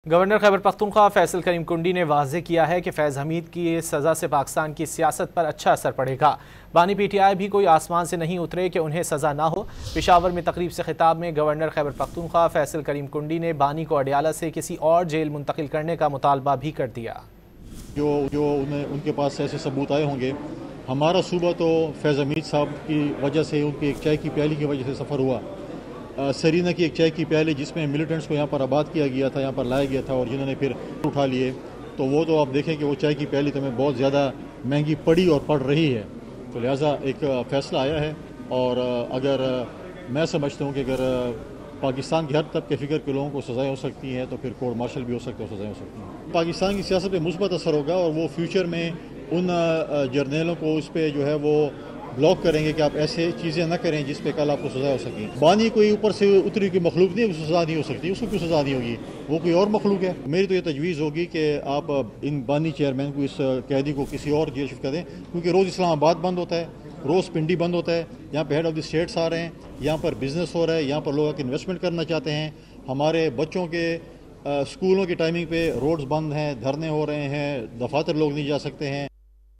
Governor Khyber Pakhtunkhwa Faisal کریم کنڈی نے واضح کیا ہے کہ فیض حمید کی سزا سے پاکستان کی سیاست پر اچھا اثر پڑے گا۔ بانی پی ٹی آئی بھی کوئی آسمان سے نہیں اترے کہ انہیں سزا نہ ہو۔ پشاور میں تقریب سے خطاب میں گورنر خیبر پختونخوا فیصل کریم کنڈی نے بانی کو اڈیالہ سے کسی اور جیل منتقل کرنے کا مطالبہ بھی کر دیا۔ جو ان کے پاس ایسے ثبوت آئے ہوں گے، ہمارا صوبہ تو فیض حمید صاحب کی وجہ سے، ان کی ایک چائے کی پیالی کی وجہ سے سفر ہوا۔ سرینا کی ایک چائے کی پیالی جس میں ملیٹنٹس کو یہاں پر آباد کیا گیا تھا، یہاں پر لایا گیا تھا، اور جنہوں نے پھر اٹھا لیے، تو وہ تو آپ دیکھیں کہ وہ چائے کی پیالی تو ہمیں بہت زیادہ مہنگی پڑی اور پڑ رہی ہے۔ تو لہٰذا ایک فیصلہ آیا ہے، اور اگر میں سمجھتا ہوں کہ اگر پاکستان کے ہر طبقے فکر کے لوگوں کو سزائیں ہو سکتی ہیں تو پھر کورٹ مارشل بھی ہو سکتے ہیں اور سزائیں ہو سکتی ہیں۔ پاکستان کی سیاست پہ مثبت اثر ہوگا، اور وہ فیوچر میں ان جرنیلوں کو اس پہ جو ہے وہ بلاک کریں گے کہ آپ ایسے چیزیں نہ کریں جس پہ کل آپ کو سزا ہو سکیں۔ بانی کوئی اوپر سے اتری کوئی مخلوق نہیں، اس کو سزا نہیں ہو سکتی، اس کو کیوں سزا نہیں ہوگی؟ وہ کوئی اور مخلوق ہے۔ میری تو یہ تجویز ہوگی کہ آپ ان بانی چیئرمین کو، اس قیدی کو کسی اور جیل شفٹ کر دیں، کیونکہ روز اسلام آباد بند ہوتا ہے، روز پنڈی بند ہوتا ہے، یہاں پہ ہیڈ آف دی اسٹیٹس آ رہے ہیں، یہاں پر بزنس ہو رہا ہے، یہاں پر لوگ انویسٹمنٹ کرنا چاہتے ہیں۔ ہمارے بچوں کے اسکولوں کی ٹائمنگ پہ روڈز بند ہیں، دھرنے ہو رہے ہیں، دفاتر لوگ نہیں جا سکتے ہیں،